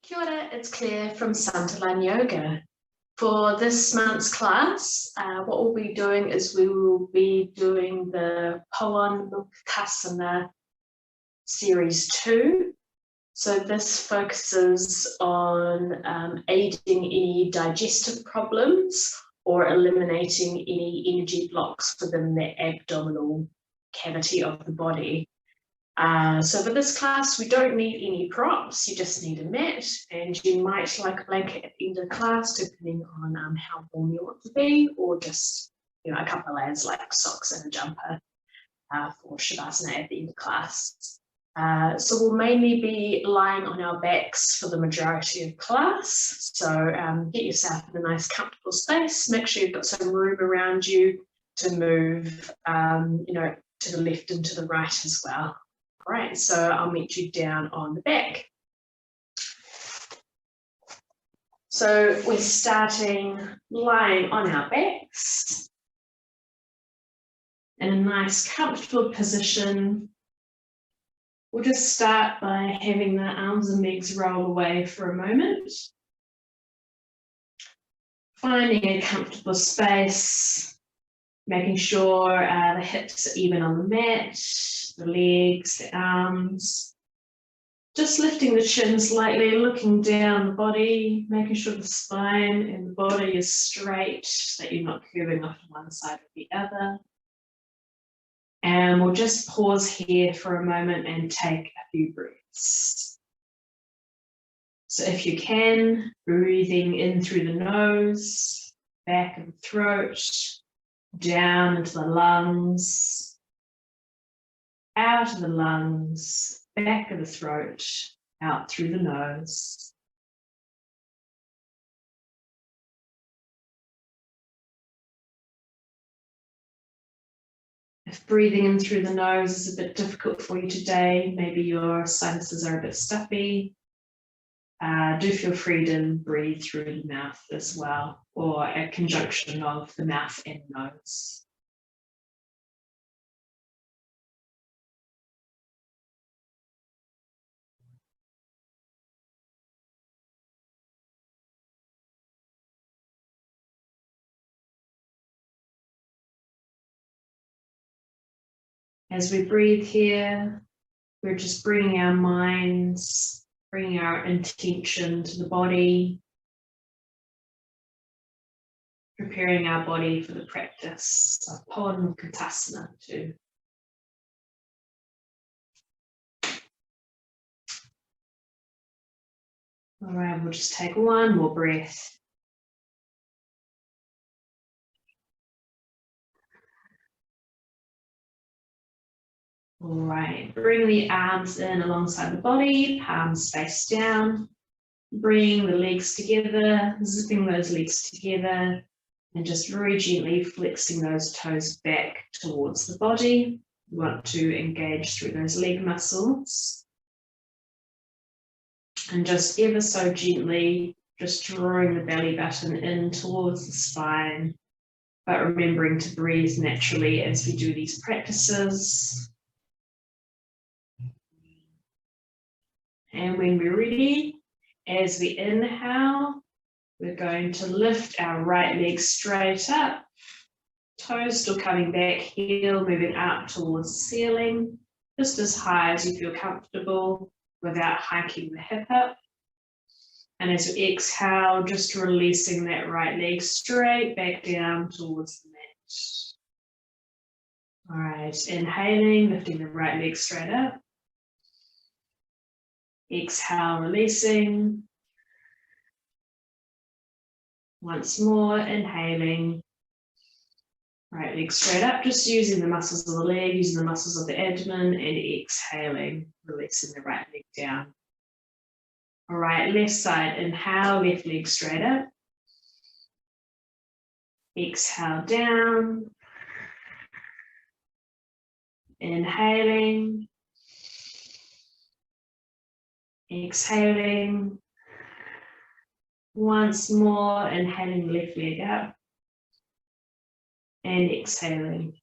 Kia ora, it's Claire from Santulan Yoga. For this month's class, what we'll be doing is we will be doing the pawanmuktasana series 2. So this focuses on aiding any digestive problems or eliminating any energy blocks within the abdominal cavity of the body. So for this class, we don't need any props, you just need a mat, and you might like a blanket at the end of the class, depending on how warm you want to be, or just a couple of layers like socks and a jumper for shavasana at the end of class. So we'll mainly be lying on our backs for the majority of class. So get yourself in a nice comfortable space, make sure you've got some room around you to move to the left and to the right as well. All right, so I'll meet you down on the back. So we're starting lying on our backs in a nice comfortable position. We'll just start by having the arms and legs roll away for a moment. Finding a comfortable space, making sure the hips are even on the mat, the legs, the arms. Just lifting the chin slightly, looking down the body, making sure the spine and the body is straight, so that you're not curving off to one side or the other. And we'll just pause here for a moment and take a few breaths. So if you can, breathing in through the nose, back of the throat, down into the lungs, out of the lungs, back of the throat, out through the nose. If breathing in through the nose is a bit difficult for you today, maybe your sinuses are a bit stuffy, do feel free to breathe through the mouth as well, or a conjunction of the mouth and nose. As we breathe here, we're just bringing our minds, bringing our intention to the body, preparing our body for the practice of pawanmuktasana too. All right, we'll just take one more breath. All right, bring the arms in alongside the body, palms face down. Bring the legs together, zipping those legs together, and just very gently flexing those toes back towards the body. We want to engage through those leg muscles. And just ever so gently, just drawing the belly button in towards the spine, but remembering to breathe naturally as we do these practices. And when we're ready, as we inhale, we're going to lift our right leg straight up, toes still coming back, heel moving up towards the ceiling, just as high as you feel comfortable without hiking the hip up. And as we exhale, just releasing that right leg straight back down towards the mat. All right, inhaling, lifting the right leg straight up. Exhale, releasing. Once more, inhaling. Right leg straight up, just using the muscles of the leg, using the muscles of the abdomen, and exhaling, releasing the right leg down. All right, left side, inhale, left leg straight up. Exhale down. Inhaling. Exhaling. Once more, inhaling left leg up. And exhaling.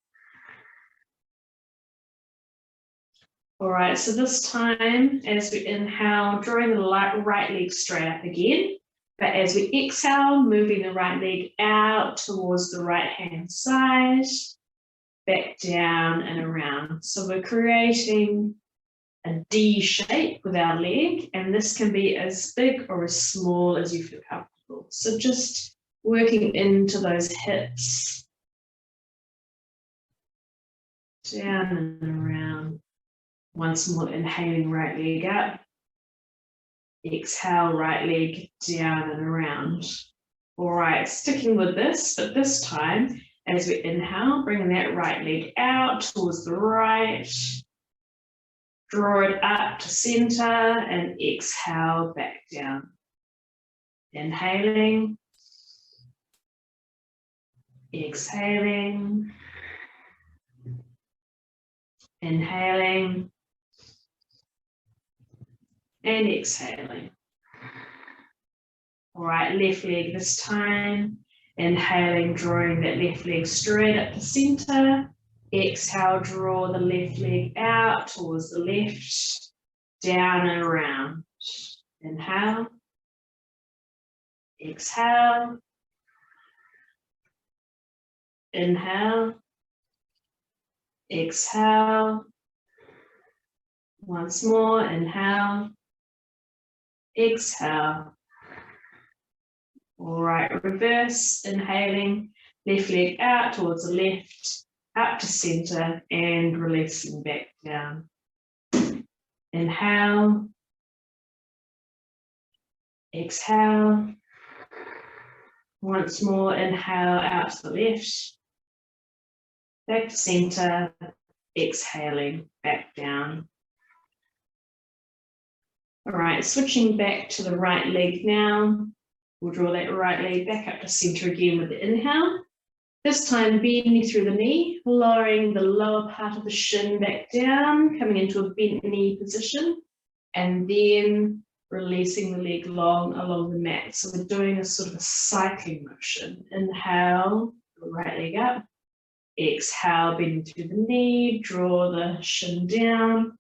All right, so this time as we inhale, drawing the right leg straight up again. But as we exhale, moving the right leg out towards the right hand side, back down and around. So we're creating a D shape with our leg, and this can be as big or as small as you feel comfortable. So just working into those hips, down and around. Once more, inhaling, right leg up. Exhale, right leg down and around. All right, sticking with this, but this time, as we inhale, bringing that right leg out towards the right. Draw it up to center and exhale back down. Inhaling. Exhaling. Inhaling. And exhaling. All right, left leg this time. Inhaling, drawing that left leg straight up to center. Exhale, draw the left leg out towards the left, down and around. Inhale. Exhale. Inhale. Exhale. Once more, inhale. Exhale. All right, reverse, inhaling, left leg out towards the left, up to center, and releasing back down. Inhale. Exhale. Once more, inhale out to the left, back to center, exhaling, back down. All right, switching back to the right leg now. We'll draw that right leg back up to center again with the inhale. This time bending through the knee, lowering the lower part of the shin back down, coming into a bent knee position, and then releasing the leg long along the mat. So we're doing a sort of a cycling motion. Inhale, right leg up. Exhale, bending through the knee, draw the shin down.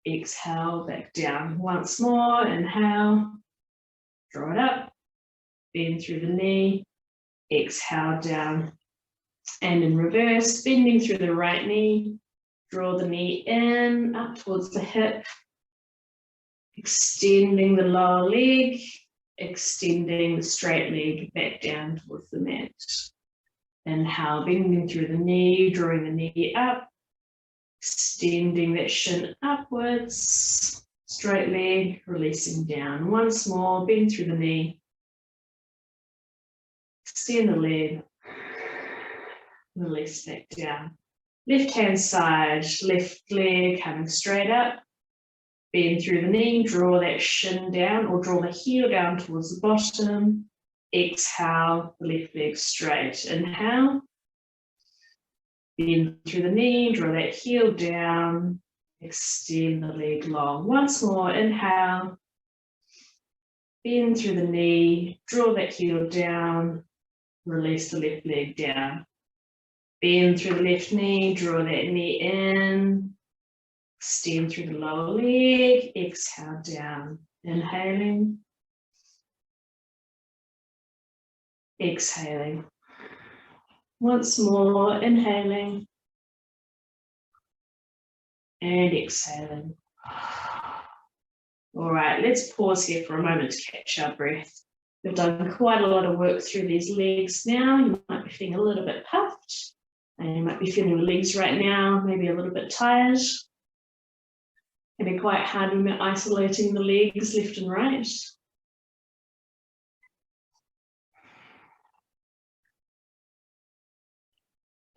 Exhale, back down. Once more, inhale, draw it up, bend through the knee, exhale down. And in reverse, bending through the right knee, draw the knee in, up towards the hip, extending the lower leg, extending the straight leg back down towards the mat. Inhale, bending through the knee, drawing the knee up, extending that shin upwards, straight leg, releasing down. Once more, bend through the knee, extend the leg, release back down. Left hand side, left leg coming straight up, bend through the knee, draw that shin down or draw the heel down towards the bottom. Exhale, the left leg straight. Inhale, bend through the knee, draw that heel down, extend the leg long. Once more, inhale, bend through the knee, draw that heel down, release the left leg down. Bend through the left knee, draw that knee in, extend through the lower leg, exhale down. Inhaling, exhaling. Once more, inhaling and exhaling. All right, let's pause here for a moment to catch our breath. We've done quite a lot of work through these legs now. You might be feeling a little bit puffed, and you might be feeling the legs right now, maybe a little bit tired. It can be quite hard when we're isolating the legs left and right.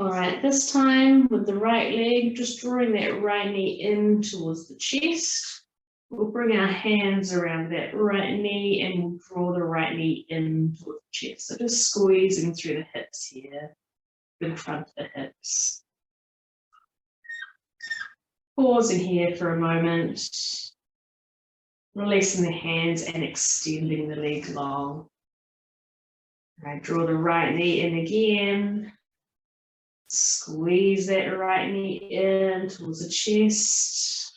All right, this time with the right leg, just drawing that right knee in towards the chest. We'll bring our hands around that right knee and we'll draw the right knee in towards the chest. So just squeezing through the hips here, in front of the hips. Pausing here for a moment, releasing the hands and extending the leg long. All right, draw the right knee in again. Squeeze that right knee in towards the chest.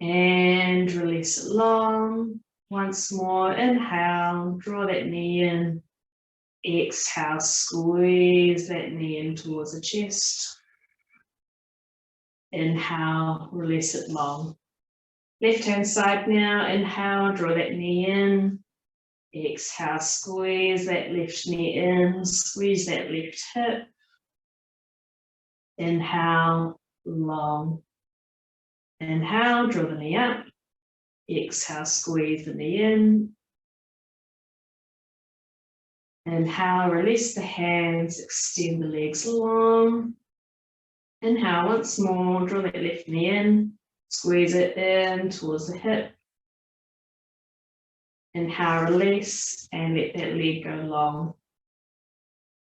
And release it long. Once more, inhale, draw that knee in. Exhale, squeeze that knee in towards the chest. Inhale, release it long. Left hand side now, inhale, draw that knee in. Exhale, squeeze that left knee in, squeeze that left hip. Inhale, long. Inhale, draw the knee up. Exhale, squeeze the knee in. Inhale, release the hands, extend the legs long. Inhale once more, draw that left knee in, squeeze it in towards the hip. Inhale, release, and let that leg go long.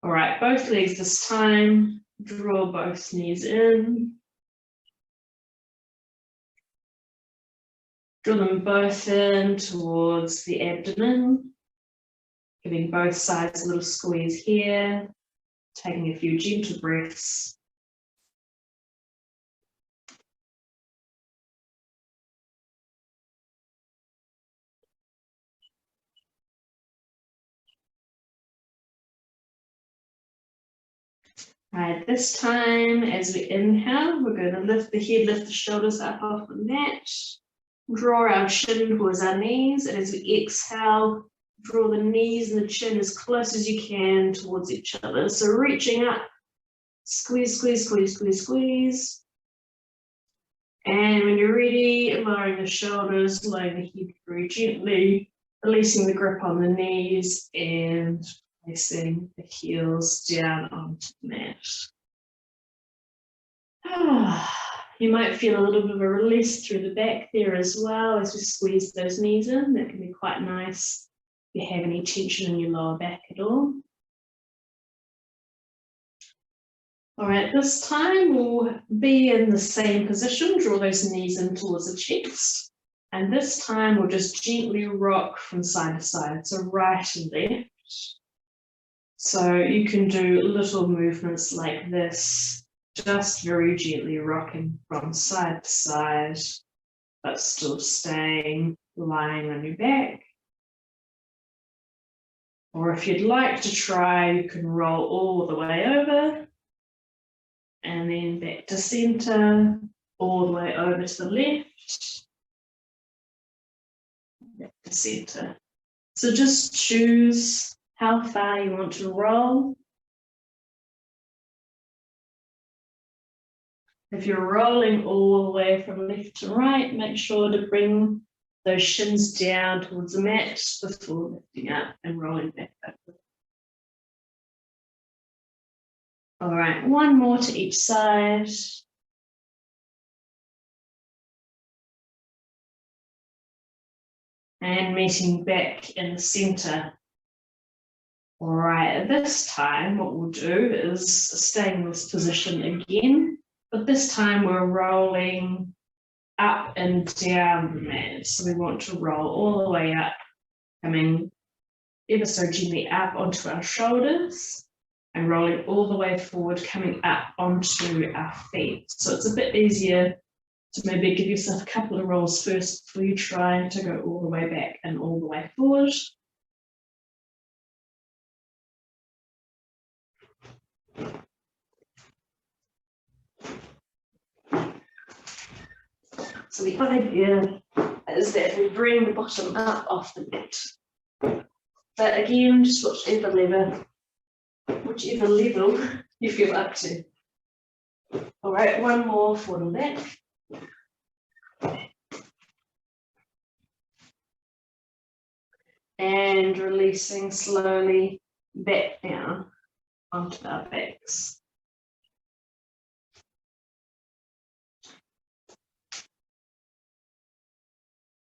All right, both legs this time. Draw both knees in. Draw them both in towards the abdomen. Giving both sides a little squeeze here. Taking a few gentle breaths. All right, this time as we inhale, we're going to lift the head, lift the shoulders up off the mat. Draw our chin towards our knees, and as we exhale, draw the knees and the chin as close as you can towards each other. So reaching up, squeeze, squeeze, squeeze, squeeze, squeeze. And when you're ready, lowering the shoulders, lowering the head very gently, releasing the grip on the knees and placing the heels down onto the mat. You might feel a little bit of a release through the back there as well as we squeeze those knees in. That can be quite nice if you have any tension in your lower back at all. All right, this time we'll be in the same position, draw those knees in towards the chest. And this time we'll just gently rock from side to side, so right and left. So you can do little movements like this, just very gently rocking from side to side, but still staying lying on your back. Or if you'd like to try, you can roll all the way over and then back to center, all the way over to the left, back to center. So just choose how far you want to roll. If you're rolling all the way from left to right, make sure to bring those shins down towards the mat before lifting up and rolling back up. All right, one more to each side. And meeting back in the center. All right, this time what we'll do is stay in this position again, but this time we're rolling up and down the mat. So we want to roll all the way up, coming ever so gently up onto our shoulders and rolling all the way forward, coming up onto our feet. So it's a bit easier to maybe give yourself a couple of rolls first before you try to go all the way back and all the way forward. So the idea is that we bring the bottom up off the mat. But again, just whichever level you feel up to. All right, one more forward and back. And releasing slowly back down onto our backs.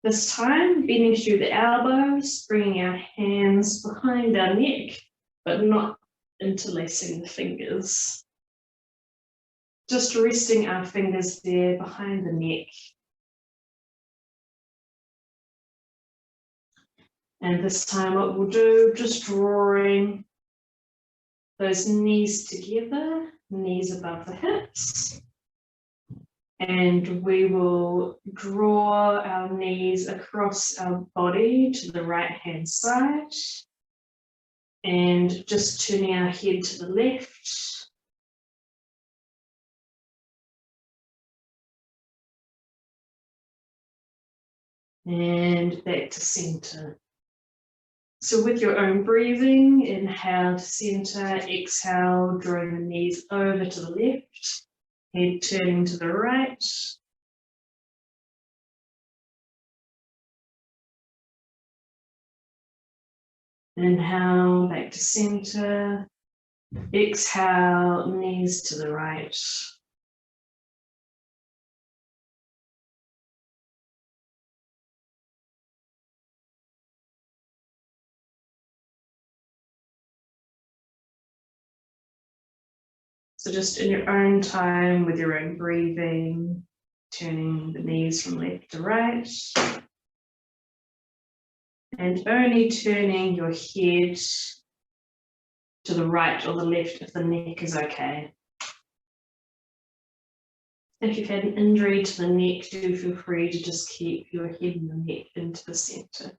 This time, bending through the elbows, bringing our hands behind our neck, but not interlacing the fingers. Just resting our fingers there behind the neck. And this time what we'll do, just drawing those knees together, knees above the hips. And we will draw our knees across our body to the right-hand side and just turning our head to the left. And back to center. So with your own breathing, inhale to center, exhale, drawing the knees over to the left, head turning to the right. Inhale, back to center. Exhale, knees to the right. So just in your own time, with your own breathing, turning the knees from left to right. And only turning your head to the right or the left if the neck is okay. If you've had an injury to the neck, do feel free to just keep your head and the neck into the center.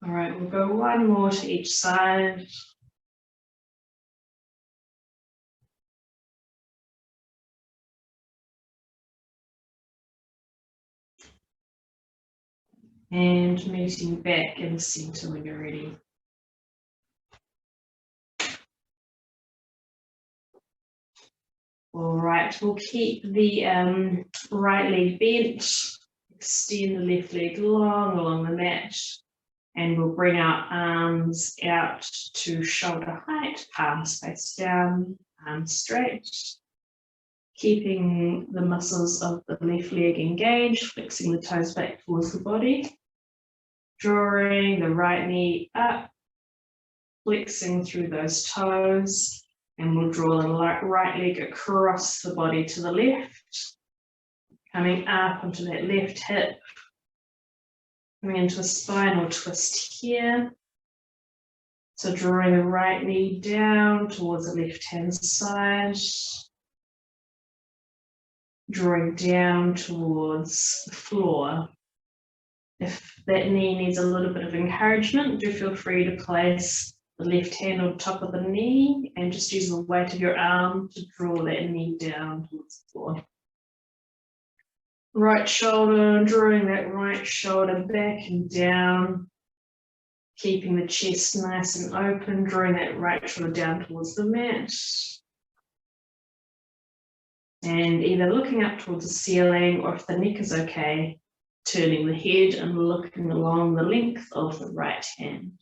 All right, we'll go one more to each side. And meeting back in the center when you're ready. All right, we'll keep the right leg bent, extend the left leg long along the mat, and we'll bring our arms out to shoulder height, palms face down, arms straight. Keeping the muscles of the left leg engaged, flexing the toes back towards the body. Drawing the right knee up, flexing through those toes. And we'll draw the right leg across the body to the left, coming up onto that left hip, coming into a spinal twist here. So drawing the right knee down towards the left-hand side, drawing down towards the floor. If that knee needs a little bit of encouragement, do feel free to place the left hand on top of the knee and just use the weight of your arm to draw that knee down towards the floor. Right shoulder, drawing that right shoulder back and down, keeping the chest nice and open, drawing that right shoulder down towards the mat. And either looking up towards the ceiling, or if the neck is okay, turning the head and looking along the length of the right hand.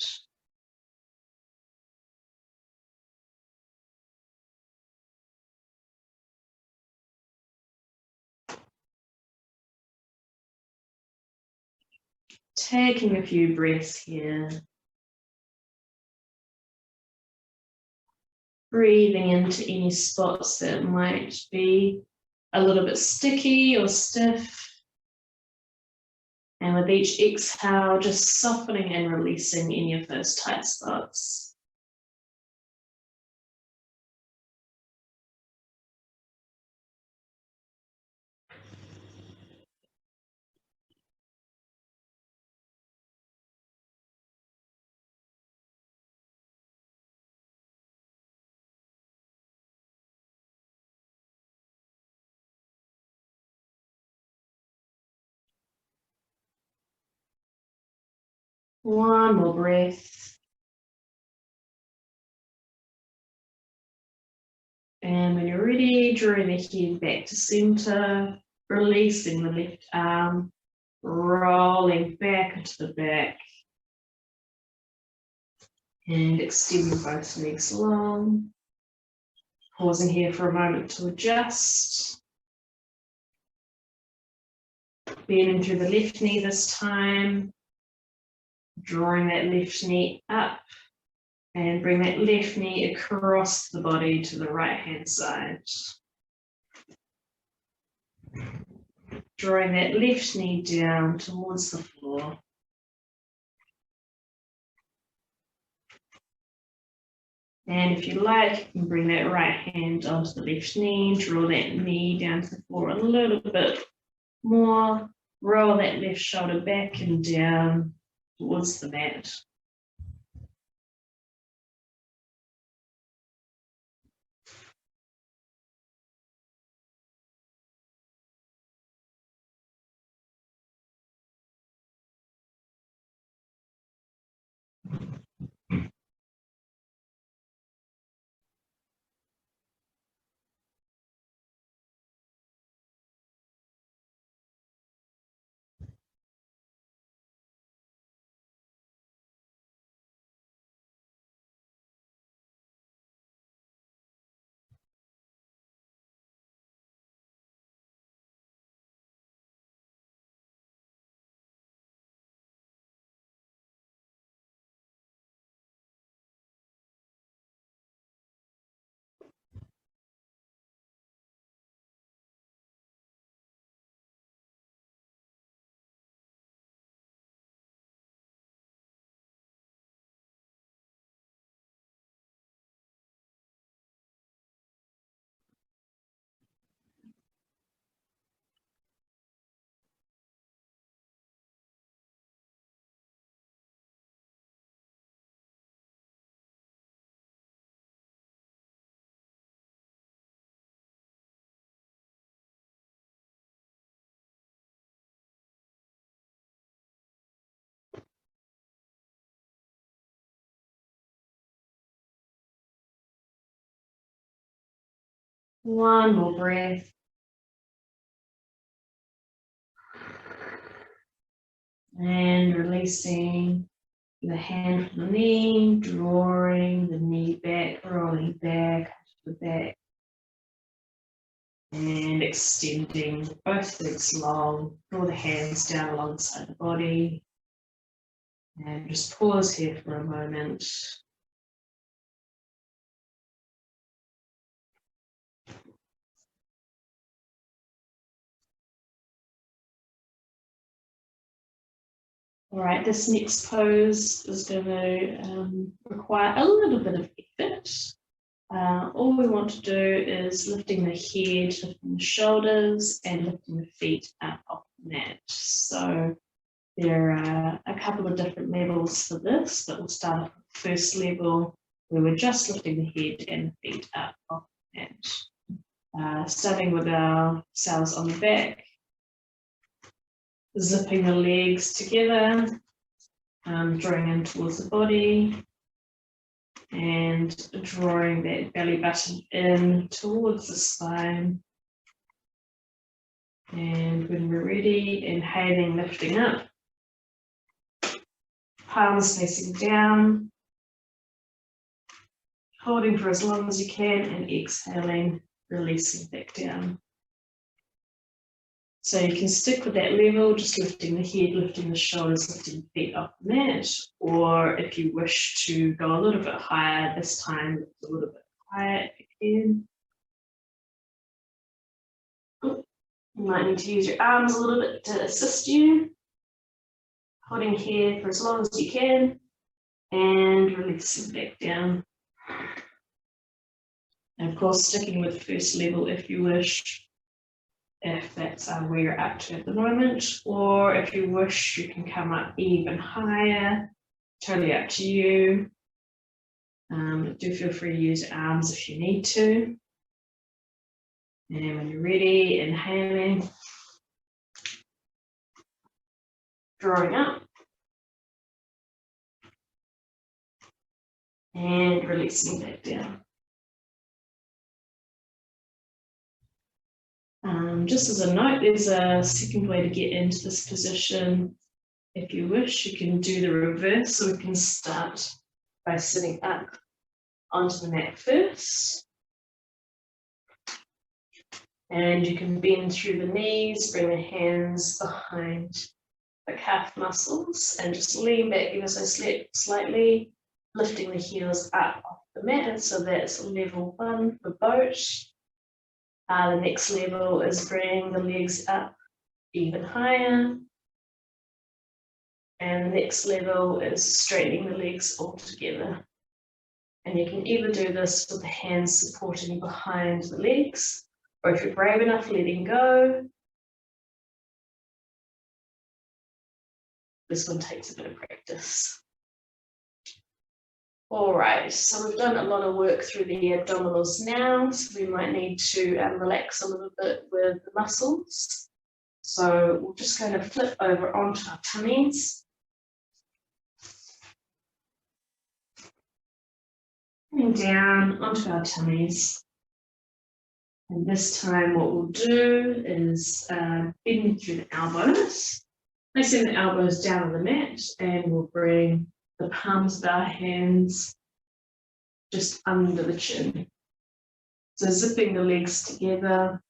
Taking a few breaths here. Breathing into any spots that might be a little bit sticky or stiff. And with each exhale, just softening and releasing any of those tight spots. One more breath. And when you're ready, drawing the head back to center, releasing the left arm, rolling back into the back, and extending both legs long. Pausing here for a moment to adjust. Bending through the left knee this time. Drawing that left knee up. And bring that left knee across the body to the right hand side. Drawing that left knee down towards the floor. And if you like, you can bring that right hand onto the left knee, draw that knee down to the floor a little bit more, roll that left shoulder back and down towards the mat. One more breath. And releasing the hand from the knee, drawing the knee back, rolling back to the back. And extending both legs long, draw the hands down alongside the body. And just pause here for a moment. All right, this next pose is going to require a little bit of effort. All we want to do is lifting the head, lifting the shoulders, and lifting the feet up off the mat. So there are a couple of different levels for this, but we'll start off with the first level where we're just lifting the head and the feet up off the mat. Starting with ourselves on the back, zipping the legs together, drawing in towards the body, and drawing that belly button in towards the spine. And when we're ready, inhaling, lifting up, palms facing down, holding for as long as you can, and exhaling, releasing back down. So you can stick with that level, just lifting the head, lifting the shoulders, lifting the feet off the mat, or if you wish to go a little bit higher, this time lift a little bit higher if you can. You might need to use your arms a little bit to assist you. Holding here for as long as you can, and releasing back down. And of course, sticking with the first level if you wish, if that's where you're up to at the moment, or if you wish, you can come up even higher, totally up to you. Do feel free to use your arms if you need to. And when you're ready, inhaling, drawing up, and releasing back down. Just as a note, there's a second way to get into this position. If you wish, you can do the reverse, so we can start by sitting up onto the mat first. And you can bend through the knees, bring the hands behind the calf muscles and just lean back ever so slightly, lifting the heels up off the mat. And so that's level 1 for boat. The next level is bringing the legs up even higher. And the next level is straightening the legs all together. And you can either do this with the hands supporting behind the legs, or if you're brave enough, letting go. This one takes a bit of practice. All right, so we've done a lot of work through the abdominals now, so we might need to relax a little bit with the muscles. So we're just going to flip over onto our tummies. And down onto our tummies. And this time what we'll do is bend through the elbows. Placing the elbows down on the mat, and we'll bring the palms of our hands just under the chin. So zipping the legs together,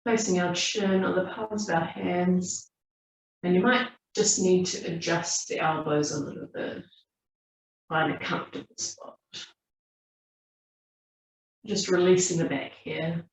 placing our chin on the palms of our hands, and you might just need to adjust the elbows a little bit, find a comfortable spot. Just releasing the back here.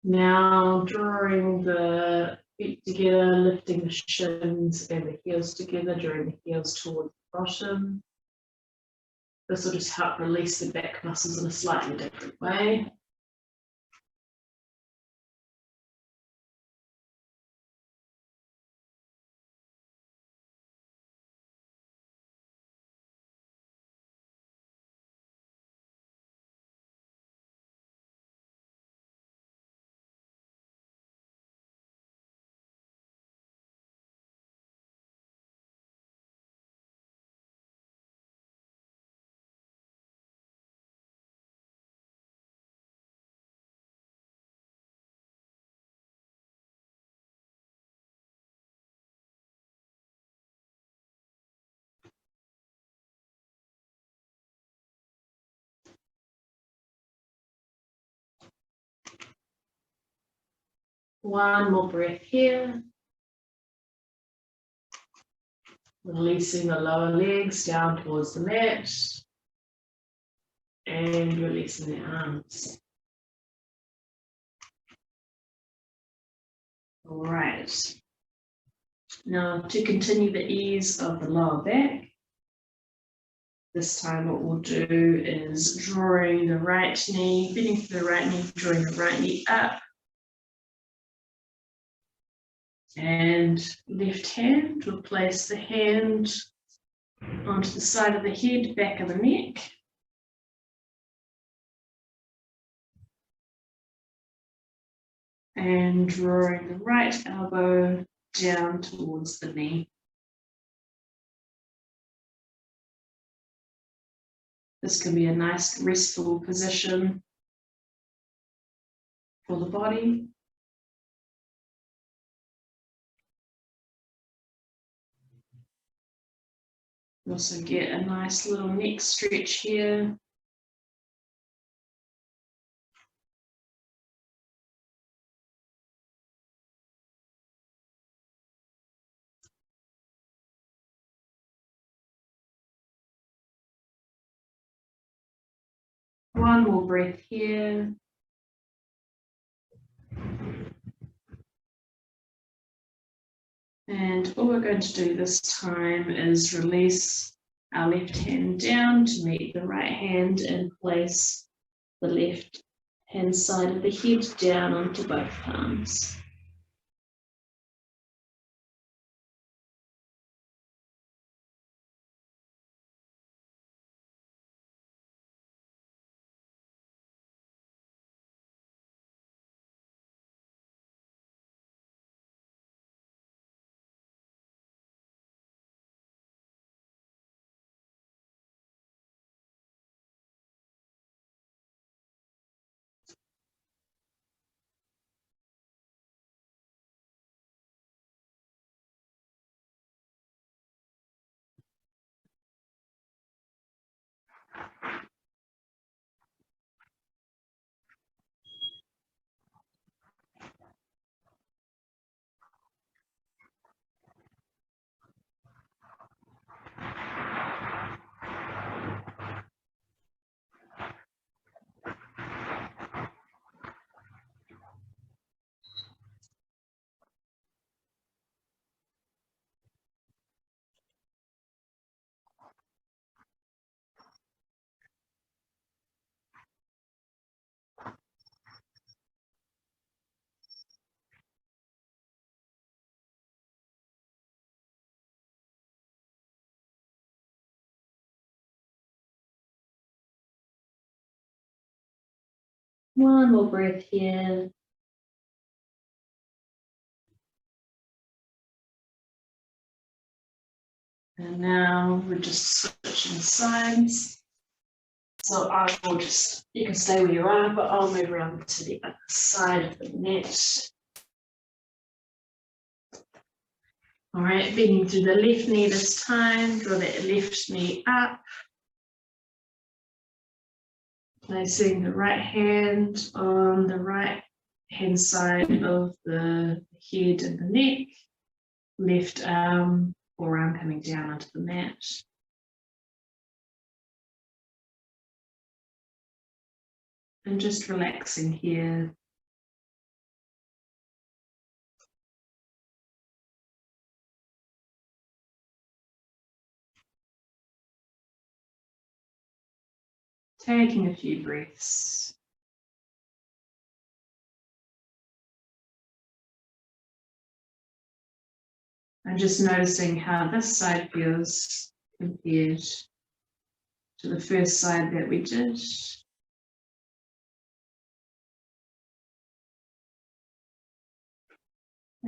Now drawing the feet together, lifting the shins and the heels together, drawing the heels towards the bottom. This will just help release the back muscles in a slightly different way. One more breath here. Releasing the lower legs down towards the mat. And releasing the arms. All right. Now to continue the ease of the lower back, this time what we'll do is drawing the right knee, bending through the right knee, drawing the right knee up. And left hand, we'll place the hand onto the side of the head, back of the neck. And drawing the right elbow down towards the knee. This can be a nice restful position for the body. You also get a nice little neck stretch here. One more breath here. And all we're going to do this time is release our left hand down to meet the right hand and place the left hand side of the head down onto both palms. One more breath here. And now we're just switching sides. So I will just, you can stay where you are, but I'll move around to the other side of the mat. All right, bending through the left knee this time, draw that left knee up. Placing the right hand on the right hand side of the head and the neck. Left arm, forearm coming down onto the mat. And just relaxing here. Taking a few breaths. And just noticing how this side feels compared to the first side that we did.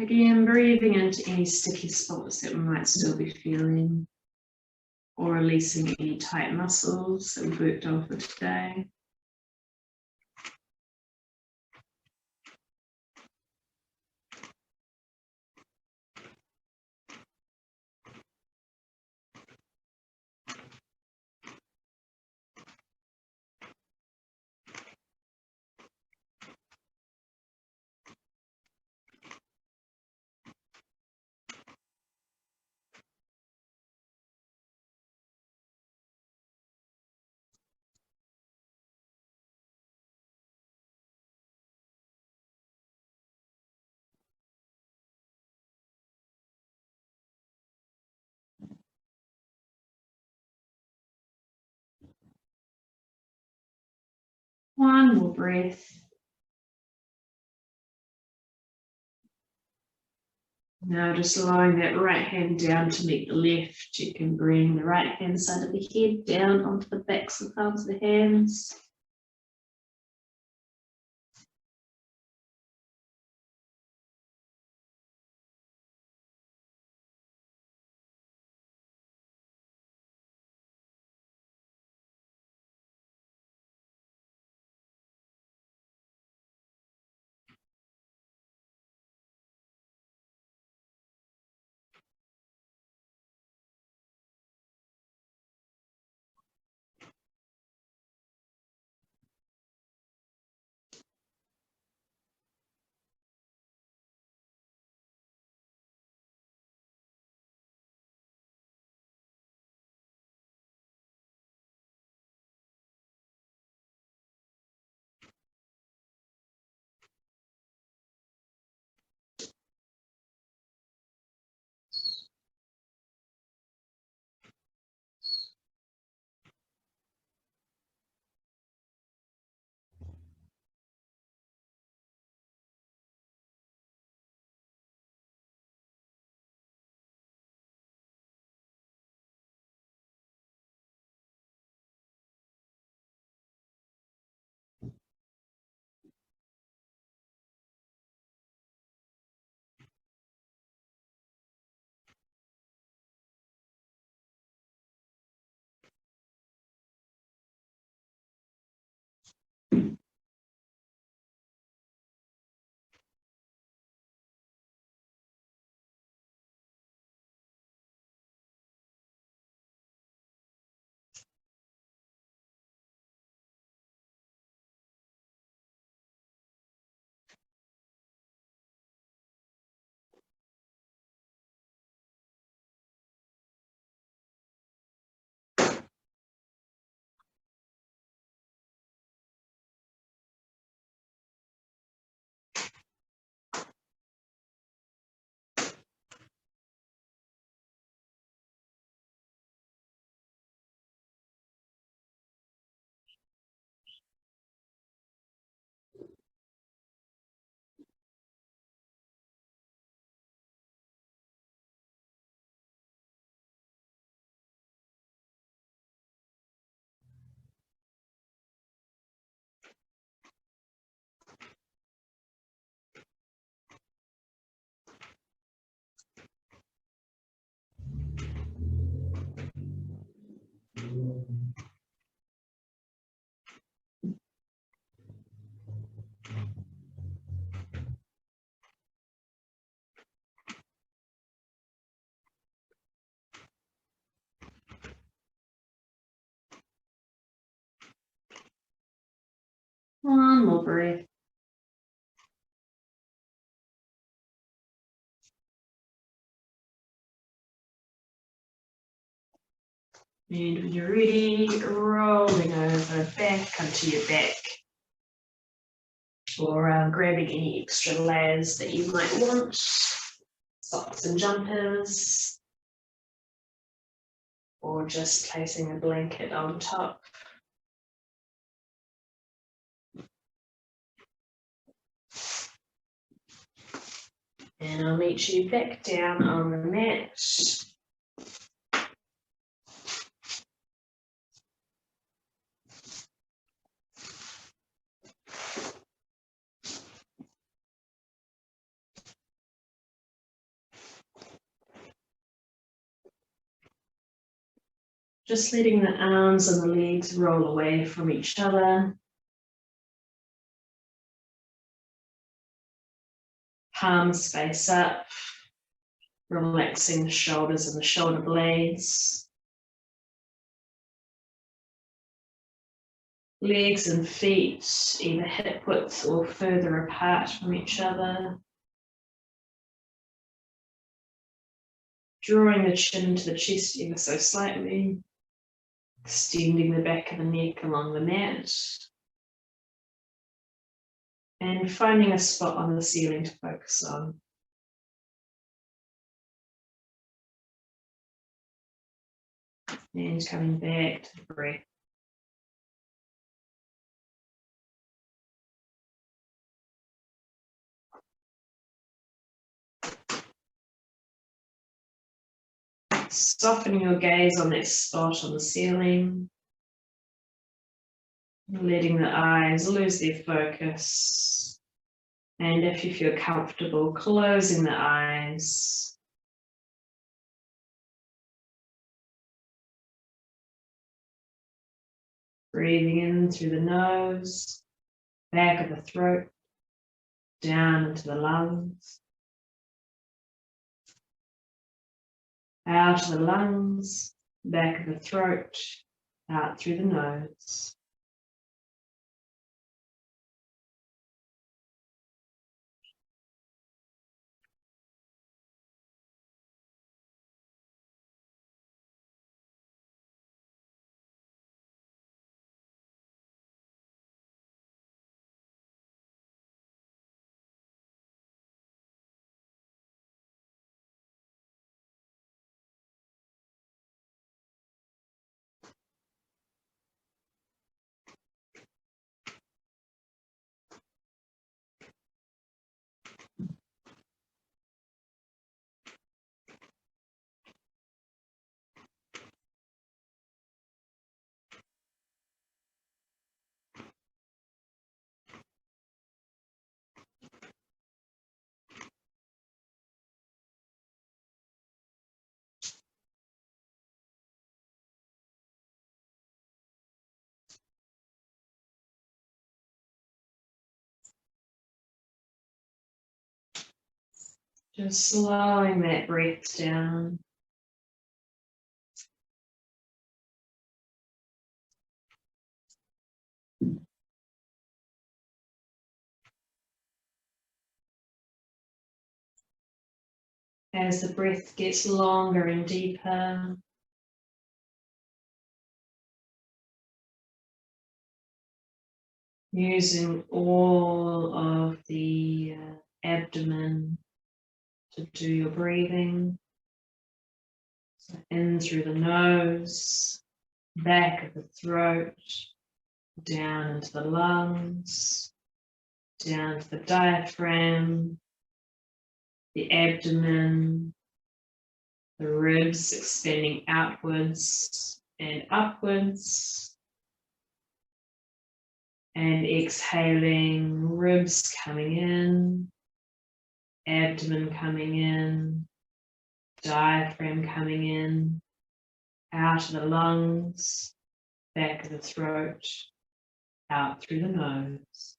Again, breathing into any sticky spots that we might still be feeling, or releasing any tight muscles that we've worked on for today. One more breath. Now just allowing that right hand down to meet the left. You can bring the right hand side of the head down onto the backs and palms of the hands. more breath. And when you're ready, rolling over back onto your back. Or grabbing any extra layers that you might want, socks and jumpers, or just placing a blanket on top. And I'll meet you back down on the mat. Just letting the arms and the legs roll away from each other. Palms face up, relaxing the shoulders and the shoulder blades. Legs and feet either hip width or further apart from each other. Drawing the chin to the chest ever so slightly. Extending the back of the neck along the mat. And finding a spot on the ceiling to focus on. And coming back to the breath. Softening your gaze on that spot on the ceiling. Letting the eyes lose their focus. And if you feel comfortable, closing the eyes. Breathing in through the nose, back of the throat, down into the lungs. Out of the lungs, back of the throat, out through the nose. Just slowing that breath down. As the breath gets longer and deeper, using all of the abdomen to do your breathing. So in through the nose, back of the throat, down into the lungs, down to the diaphragm, the abdomen, the ribs extending outwards and upwards. And exhaling, ribs coming in, abdomen coming in, diaphragm coming in, out of the lungs, back of the throat, out through the nose.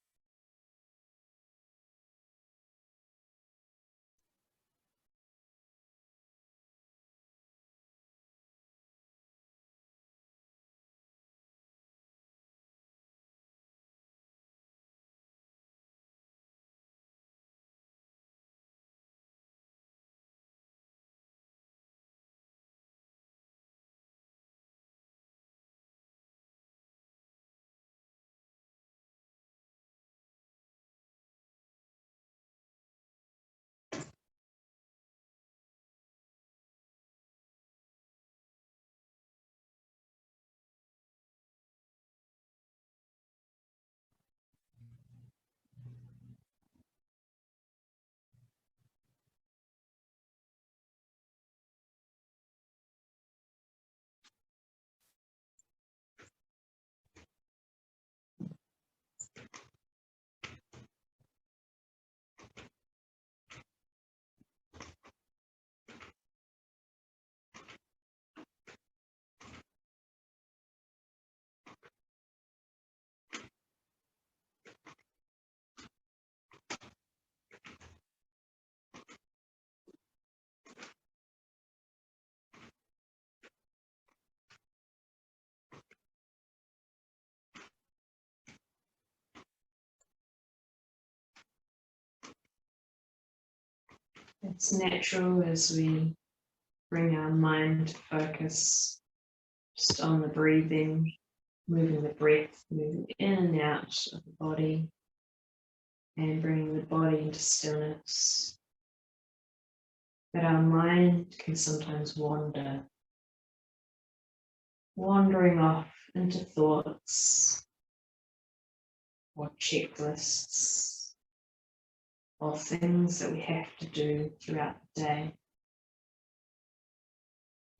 It's natural as we bring our mind to focus just on the breathing, moving the breath, moving in and out of the body, and bringing the body into stillness. But our mind can sometimes wander, wandering off into thoughts or checklists or things that we have to do throughout the day.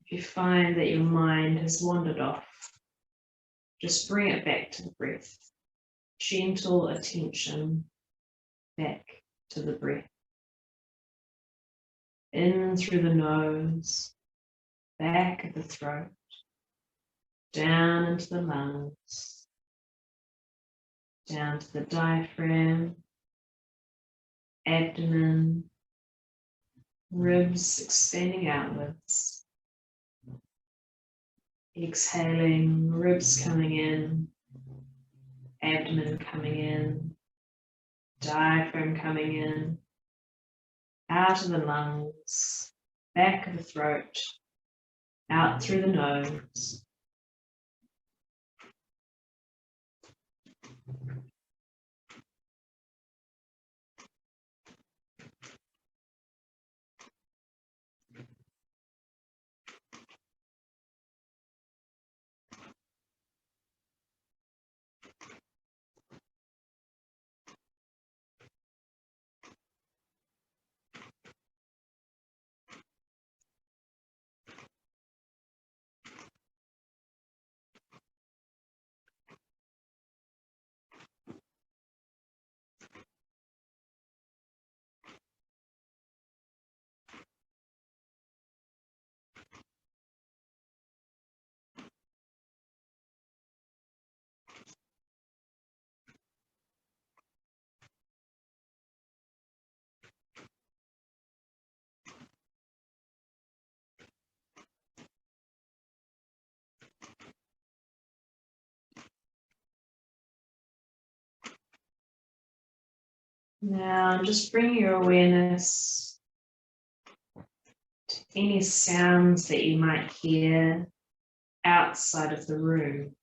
If you find that your mind has wandered off, just bring it back to the breath. Gentle attention back to the breath. In through the nose, back of the throat, down into the lungs, down to the diaphragm, abdomen, ribs expanding outwards. Exhaling, ribs coming in, abdomen coming in, diaphragm coming in, out of the lungs, back of the throat, out through the nose. Now just bring your awareness to any sounds that you might hear outside of the room.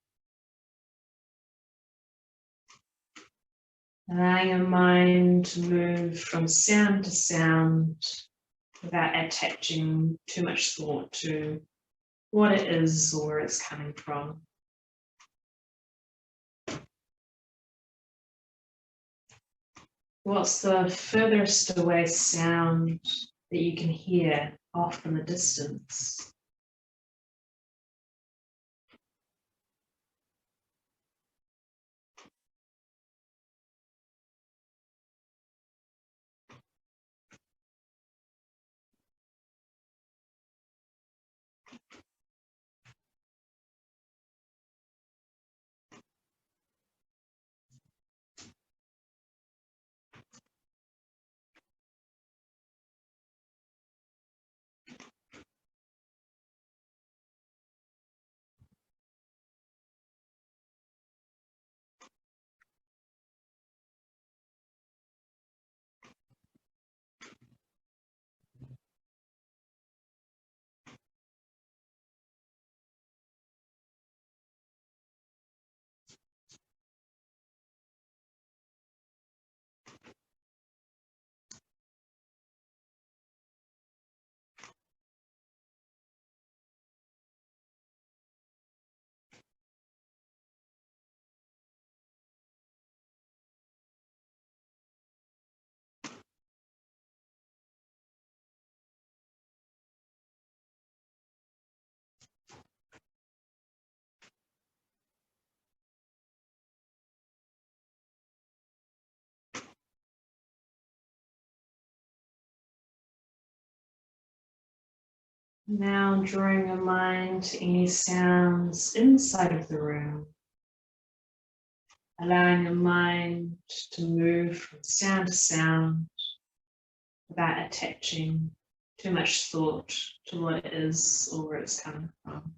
Allowing your mind to move from sound to sound without attaching too much thought to what it is or where it's coming from. What's the furthest away sound that you can hear off in the distance? Now drawing your mind to any sounds inside of the room, allowing your mind to move from sound to sound without attaching too much thought to what it is or where it's coming from.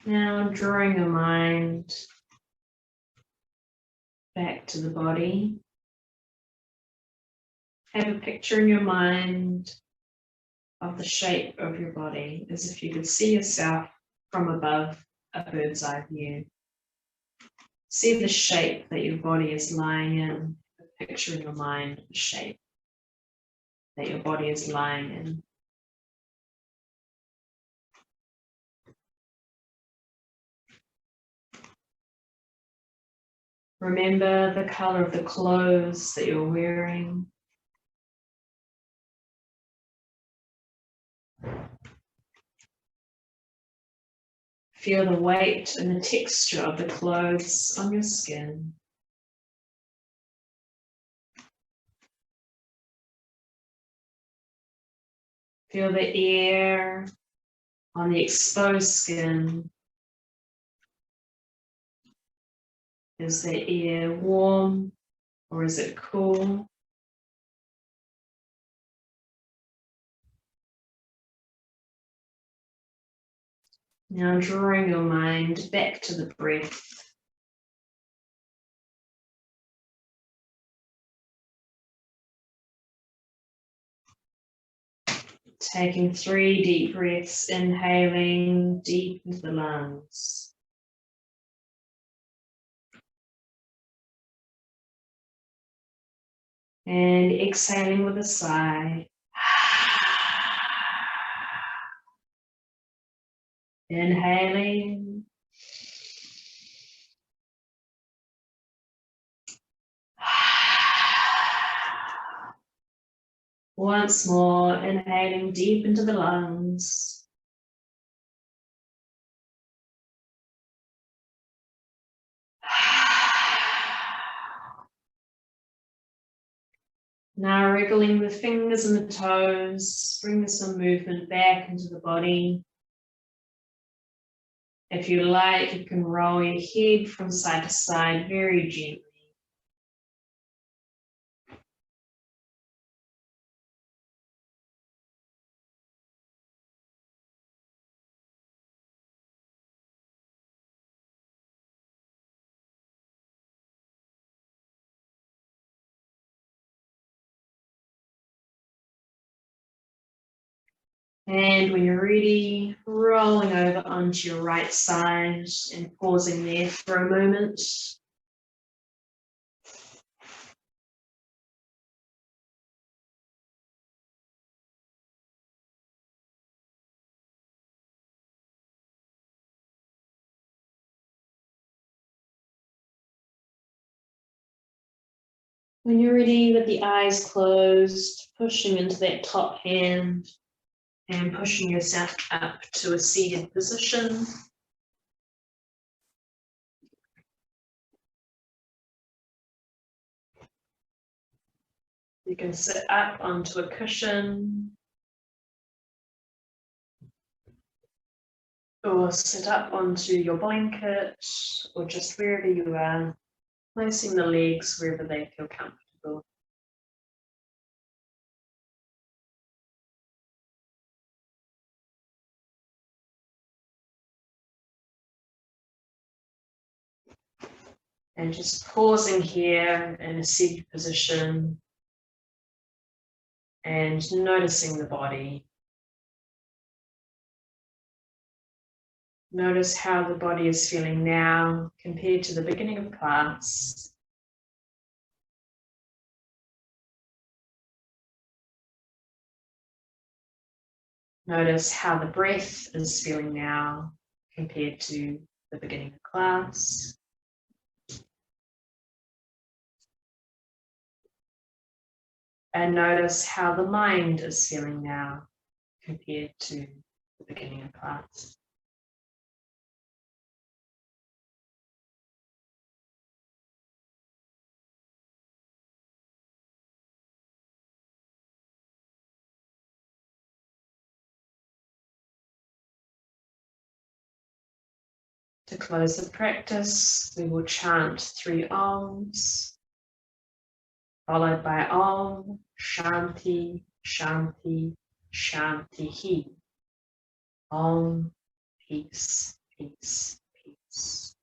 Now drawing your mind back to the body. Have a picture in your mind of the shape of your body, as if you could see yourself from above a bird's eye view. See the shape that your body is lying in. Picture in your mind the shape that your body is lying in. Remember the color of the clothes that you're wearing. Feel the weight and the texture of the clothes on your skin. Feel the air on the exposed skin. Is the air warm or is it cool? Now drawing your mind back to the breath. Taking 3 deep breaths, inhaling deep into the lungs. And exhaling with a sigh. Inhaling. Once more, inhaling deep into the lungs. Now wriggling the fingers and the toes, bring some movement back into the body. If you like, you can roll your head from side to side very gently. And when you're ready, rolling over onto your right side and pausing there for a moment. When you're ready with the eyes closed, pushing into that top hand and pushing yourself up to a seated position. You can sit up onto a cushion or sit up onto your blanket or just wherever you are, placing the legs wherever they feel comfortable. And just pausing here in a seated position and noticing the body. Notice how the body is feeling now compared to the beginning of class. Notice how the breath is feeling now compared to the beginning of class. And notice how the mind is feeling now compared to the beginning of class. To close the practice, we will chant 3 Oms, followed by Om, Shanti, Shanti, Shanti. Om, peace, peace, peace.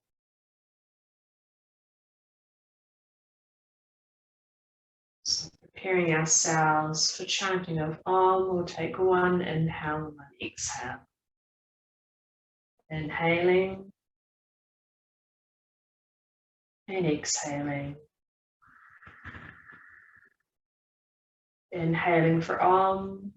So preparing ourselves for chanting of Om, we'll take one inhale and one exhale. Inhaling and exhaling. Inhaling for Om.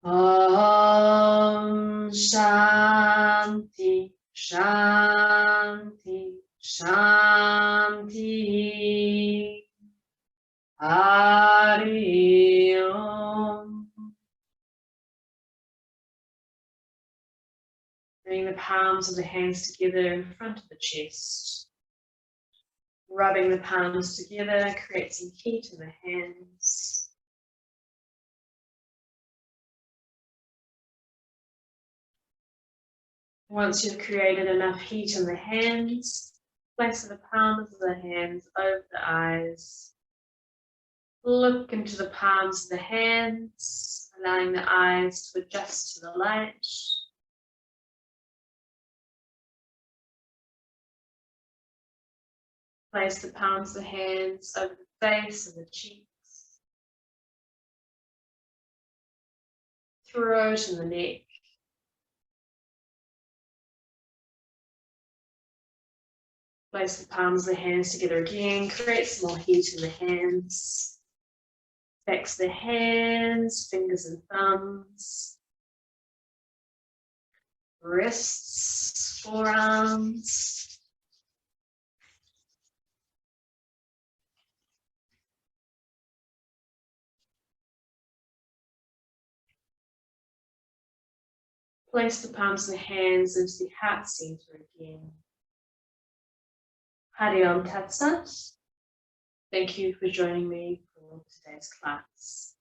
Om Shanti, Shanti, Shanti. Hari Om. Bring the palms of the hands together in front of the chest. Rubbing the palms together, create some heat in the hands. Once you've created enough heat in the hands, place the palms of the hands over the eyes. Look into the palms of the hands, allowing the eyes to adjust to the light. Place the palms of the hands over the face and the cheeks, throat and the neck. Place the palms of the hands together again, create some more heat in the hands. Backs the hands, fingers and thumbs. Wrists, forearms. Place the palms of the hands into the heart center again. Hari Om Tat Sat. Thank you for joining me for today's class.